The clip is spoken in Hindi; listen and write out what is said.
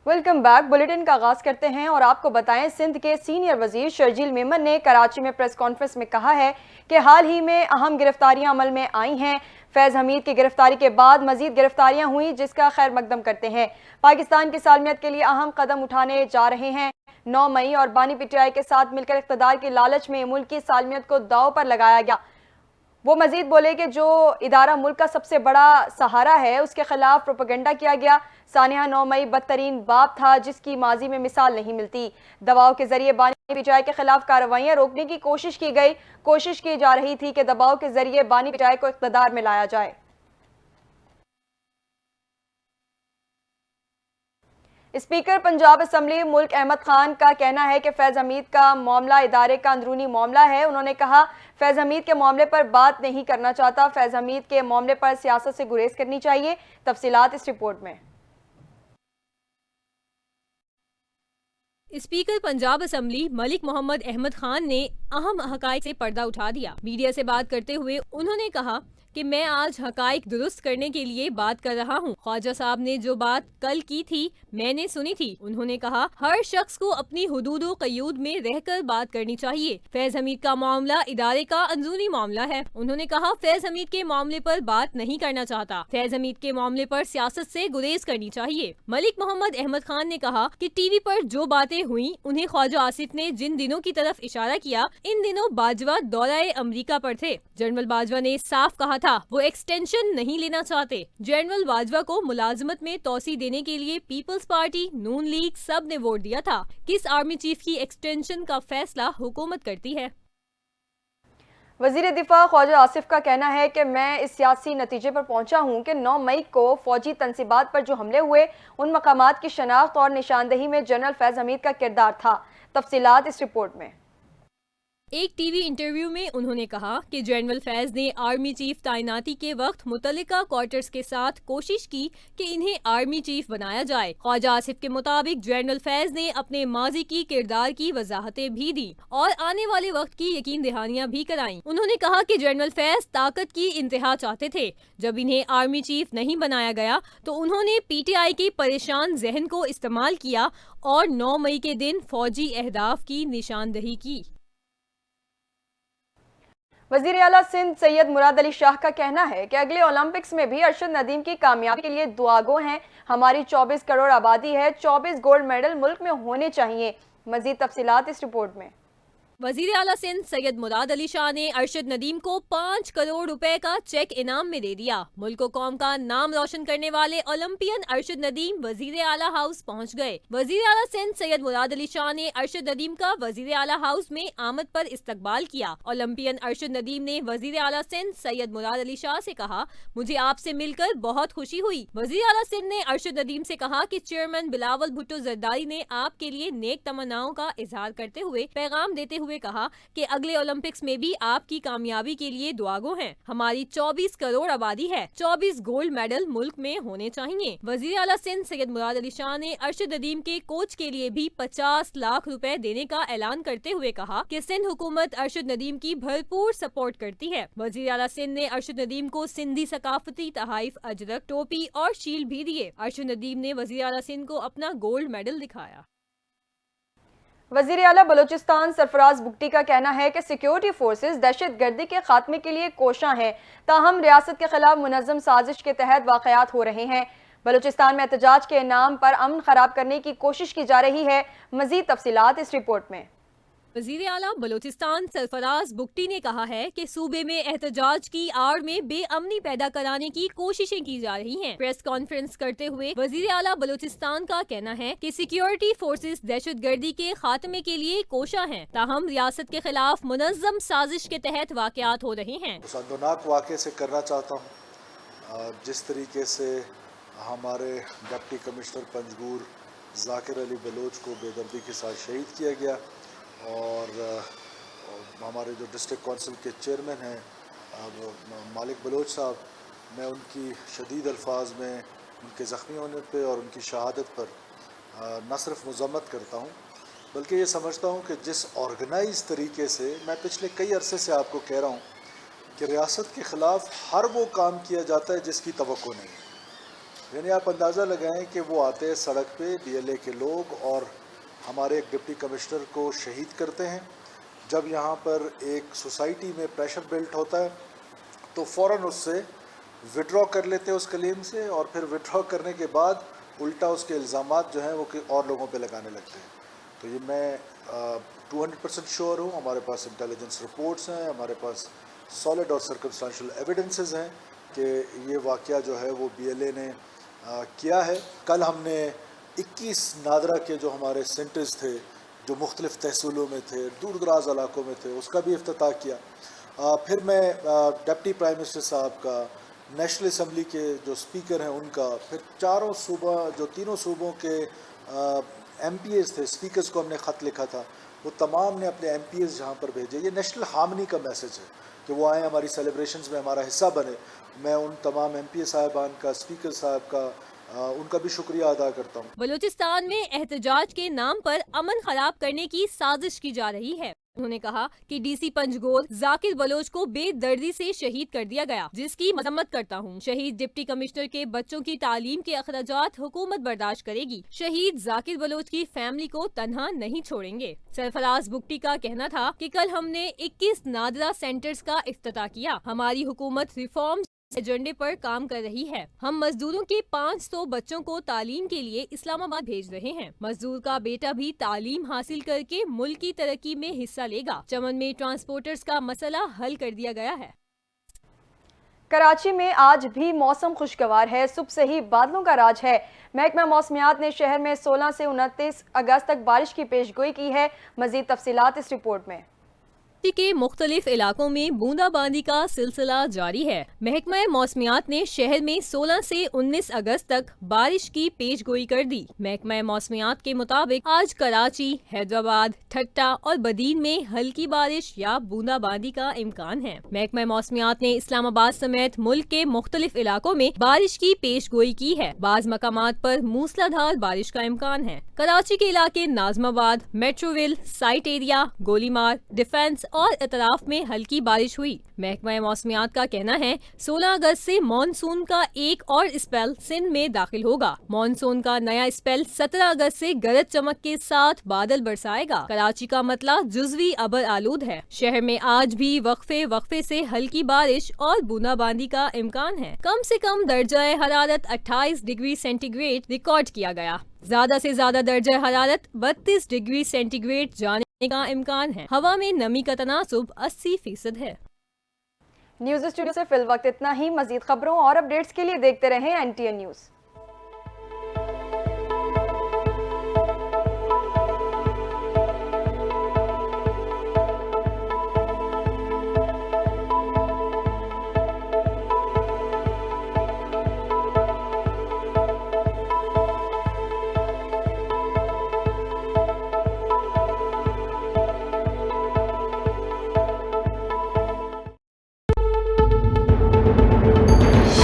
Welcome back. बुलेटिन का आगाज करते हैं और आपको बताएं, सिंध के सीनियर वजीर शर्जील मेमन ने कराची में प्रेस कॉन्फ्रेंस में कहा है कि हाल ही में अहम गिरफ्तारियां अमल में आई हैं। फैज़ हमीद की गिरफ्तारी के बाद मजीद गिरफ्तारियां हुई, जिसका खैर मकदम करते हैं। पाकिस्तान की सालमियत के लिए अहम कदम उठाने जा रहे हैं। 9 मई और बानी पीटीआई के साथ मिलकर इक़्तिदार की लालच में मुल्क की सालमियत को दांव पर लगाया गया। वो मजीद बोले कि जो इदारा मुल्क का सबसे बड़ा सहारा है, उसके खिलाफ प्रोपेगेंडा किया गया। सानिया 9 मई बदतरीन बाप था जिसकी माजी में मिसाल नहीं मिलती। दबाव के जरिए बानी पीटीआई के खिलाफ कार्रवाइयां रोकने की कोशिश की गई। कोशिश की जा रही थी कि दबाव के जरिए बानी पीटीआई को इक़्तिदार में लाया जाए। स्पीकर पंजाब असम्बली मुल्क अहमद खान का कहना है कि फैज़ हमीद का मामला इदारे का अंदरूनी मामला है। उन्होंने कहा, फैज़ हमीद के मामले पर बात नहीं करना चाहता। फैज़ हमीद के मामले पर सियासत से गुरेज करनी चाहिए। तफसीलात इस रिपोर्ट में। स्पीकर पंजाब असम्बली मलिक मोहम्मद अहमद खान ने अहम हकाइक से पर्दा उठा दिया। मीडिया से बात करते हुए उन्होंने कहा कि मैं आज हकाइक दुरुस्त करने के लिए बात कर रहा हूँ। ख्वाजा साहब ने जो बात कल की थी मैंने सुनी थी। उन्होंने कहा, हर शख्स को अपनी हुदूद क़यूद में रहकर बात करनी चाहिए। फैज़ हमीद का मामला इदारे का अंदरूनी मामला है। उन्होंने कहा, फैज़ हमीद के मामले पर बात नहीं करना चाहता। फैज़ हमीद के मामले पर सियासत से गुरेज करनी चाहिए। मलिक मोहम्मद अहमद खान ने कहा कि टीवी पर जो बातें हुई उन्हें ख्वाजा आसिफ ने जिन दिनों की तरफ इशारा किया, इन दिनों बाजवा दौराए अमरीका पर थे। जनरल बाजवा ने साफ कहा था वो एक्सटेंशन नहीं लेना चाहते। जनरल बाजवा को मुलाजमत में तोसी देने के लिए पीपल्स पार्टी, नून लीग सब ने वोट दिया था। किस आर्मी चीफ की एक्सटेंशन का फैसला हुकूमत करती है। वजीर दिफा ख्वाजा आसिफ का कहना है कि मैं इस सियासी नतीजे पर पहुंचा हूं कि 9 मई को फौजी तनसीबात पर जो हमले हुए, उन मकामात की शनाख्त और निशानदही में जनरल फैज़ हमीद का किरदार था। तफसीलात इस रिपोर्ट में। एक टीवी इंटरव्यू में उन्होंने कहा कि जनरल फैज ने आर्मी चीफ तैनाती के वक्त मुतल्लिका क्वार्टर्स के साथ कोशिश की कि इन्हें आर्मी चीफ बनाया जाए। ख्वाजा आसिफ के मुताबिक जनरल फैज ने अपने माजी की किरदार की वजाहतें भी दी और आने वाले वक्त की यकीन दहानियां भी कराई। उन्होंने कहा कि जनरल फैज ताकत की इंतहा चाहते थे। जब इन्हें आर्मी चीफ नहीं बनाया गया तो उन्होंने पीटीआई के परेशान जहन को इस्तेमाल किया और 9 मई के दिन फौजी अहदाफ की निशानदही की। वजीर आला सिंध सैयद मुराद अली शाह का कहना है कि अगले ओलंपिक्स में भी अरशद नदीम की कामयाबी के लिए दुआगो हैं। हमारी 24 करोड़ आबादी है, 24 गोल्ड मेडल मुल्क में होने चाहिए। मजीद तफसीलात इस रिपोर्ट में। वजीर आला सिंध सैयद मुराद अली शाह ने अरशद नदीम को 5 करोड़ रुपए का चेक इनाम में दे दिया। मुल्क को कौम का नाम रोशन करने वाले ओलंपियन अरशद नदीम वजीर आला हाउस पहुंच गए। वजीर आला सिंध सैयद मुराद अली शाह ने अरशद नदीम का वजीर आला हाउस में आमद पर इस्तकबाल किया। ओलंपियन अरशद नदीम ने वजीर आला सिंध सैयद मुराद अली शाह से कहा, मुझे आपसे मिलकर बहुत खुशी हुई। वजीर आला सिंध ने अरशद नदीम से कहा कि चेयरमैन बिलावल भुट्टो जरदारी ने आपके लिए नेक तमन्नाओं का इजहार करते हुए पैगाम देते हुए कहा कि अगले ओलंपिक्स में भी आपकी कामयाबी के लिए दुआगो हैं। हमारी 24 करोड़ आबादी है, 24 गोल्ड मेडल मुल्क में होने चाहिए। वजीर आला सिंध सैयद मुराद अली शाह ने अरशद नदीम के कोच के लिए भी 50 लाख रुपए देने का ऐलान करते हुए कहा कि सिंध हुकूमत अरशद नदीम की भरपूर सपोर्ट करती है। वजीर आला सिंध ने अरशद नदीम को सिंधी सकाफती तहाइफ अजरक, टोपी और शील्ड भी दिए। अरशद नदीम ने वजीर आला सिंध को अपना गोल्ड मेडल दिखाया। वजीर आला बलोचिस्तान सरफराज बुगटी का कहना है कि सिक्योरिटी फोर्सेज दहशत गर्दी के खात्मे के लिए कोशां हैं, ताहम रियासत के खिलाफ मुनज़्ज़म साजिश के तहत वाक़यात हो रहे हैं। बलोचिस्तान में एहतजाज के नाम पर अमन खराब करने की कोशिश की जा रही है। मज़ीद तफसीलात इस रिपोर्ट में। वजीर आला बलोचिस्तान सरफराज बुगटी ने कहा है कि सूबे में एहतजाज की आड़ में बेअमनी पैदा कराने की कोशिशें की जा रही हैं। प्रेस कॉन्फ्रेंस करते हुए वजीर आला बलोचिस्तान का कहना है कि सिक्योरिटी फोर्सेस दहशत गर्दी के खात्मे के लिए कोशा हैं, ताहम रियासत के खिलाफ मुनज़्ज़म साजिश के तहत वाक़यात हो रहे हैं। शर्मनाक वाक़े से करना चाहता हूँ जिस तरीके से हमारे डिप्टी कमिश्नर पंजगूर जाकिर अली बलोच को बेदर्दी के साथ शहीद किया गया और हमारे जो डिस्ट्रिक्ट काउंसिल के चेयरमैन हैं मालिक बलोच साहब, मैं उनकी शदीद अल्फाज में उनके ज़ख्मी होने पे और उनकी शहादत पर न सिर्फ मज़म्मत करता हूँ बल्कि ये समझता हूँ कि जिस ऑर्गेनाइज तरीके से मैं पिछले कई अरसे से आपको कह रहा हूँ कि रियासत के ख़िलाफ़ हर वो काम किया जाता है जिसकी तवक्को नहीं है। यानी आप अंदाज़ा लगाएं कि वो आते हैं सड़क पे, BLA के लोग, और हमारे एक डिप्टी कमिश्नर को शहीद करते हैं। जब यहाँ पर एक सोसाइटी में प्रेशर बिल्ट होता है तो फ़ौरन उससे विड्रॉ कर लेते हैं उस क्लेम से, और फिर विड्रॉ करने के बाद उल्टा उसके इल्ज़ामात जो हैं वो और लोगों पे लगाने लगते हैं। तो ये मैं 200% श्योर हूँ। हमारे पास इंटेलिजेंस रिपोर्ट्स हैं, हमारे पास सॉलिड और सर्कमस्टेंशियल एविडेंसेस हैं कि ये वाक़या जो है वो BLA ने किया है। कल हमने 21 नादरा के जो हमारे सेंटर्स थे जो मुख्तलिफ़ तहसीलों में थे, दूर दराज इलाकों में थे, उसका भी इफ्तिताह किया। फिर मैं डिप्टी प्राइम मिनिस्टर साहब का, नेशनल असम्बली के जो स्पीकर हैं उनका, फिर तीनों सूबों के MPs थे, स्पीकर्स को हमने ख़त लिखा था, वो तमाम ने अपने MPs जहाँ पर भेजे। ये नेशनल हार्मनी का मैसेज है कि वो आए, हमारी सेलिब्रेशंस में हमारा हिस्सा बने। मैं उन तमाम MP साहिबान का, स्पीकर साहब का, उनका भी शुक्रिया अदा करता हूँ। बलूचिस्तान में एहतजाज के नाम पर अमन खराब करने की साजिश की जा रही है। उन्होंने कहा कि DC पंजगोर जाकिर बलोच को बेदर्दी से शहीद कर दिया गया, जिसकी मजम्मत करता हूँ। शहीद डिप्टी कमिश्नर के बच्चों की तालीम के अखराजात हुकूमत बर्दाश्त करेगी। शहीद जाकिर बलोच की फैमिली को तन्हा नहीं छोड़ेंगे। सरफराज बुगटी का कहना था कि कल हमने 21 नादरा सेंटर्स का इफ्तिताह किया। हमारी हुकूमत रिफॉर्म एजेंडे पर काम कर रही है। हम मजदूरों के 500 बच्चों को तालीम के लिए इस्लामाबाद भेज रहे हैं। मजदूर का बेटा भी तालीम हासिल करके मुल्क की तरक्की में हिस्सा लेगा। चमन में ट्रांसपोर्टर्स का मसला हल कर दिया गया है। कराची में आज भी मौसम खुशगवार है, सुबह से ही बादलों का राज है। महकमा मौसमियात ने शहर में 16 से 29 अगस्त तक बारिश की पेशगोई की है। मजीद तफसीलात इस रिपोर्ट में। के मुख्तलिफ इलाकों में बूंदाबांदी का सिलसिला जारी है। महकमा मौसमियात ने शहर में 16 से 19 अगस्त तक बारिश की पेशगोई कर दी। महकमा मौसमियात के मुताबिक आज कराची, हैदराबाद, ठट्टा और बदीन में हल्की बारिश या बूंदाबांदी का इम्कान है। महकमा मौसमियात ने इस्लामाबाद समेत मुल्क के मुख्तलिफ इलाकों में बारिश की पेशगोई की है। बाज़ मकामात पर मूसलाधार बारिश का इम्कान है। कराची के इलाके Najmabad, Metroville, site area, गोलीमार, defence और इतराफ में हल्की बारिश हुई। महकमा मौसमियात का कहना है 16 अगस्त से मानसून का एक और स्पेल सिंध में दाखिल होगा। मानसून का नया स्पेल 17 अगस्त से गरज चमक के साथ बादल बरसाएगा। कराची का मतला जुज़वी अबर आलूद है। शहर में आज भी वक्फे से हल्की बारिश और बूंदाबांदी का इम्कान है। कम से कम दर्जा हरारत 28 डिग्री सेंटीग्रेड रिकॉर्ड किया गया। ज्यादा से ज्यादा दर्जा हरारत 32 डिग्री सेंटीग्रेड जाने का इम्कान है। हवा में नमी का तनासुब 80% है। न्यूज़ स्टूडियो से फिल वक्त इतना ही। मजीद खबरों और अपडेट्स के लिए देखते रहें NTN न्यूज़।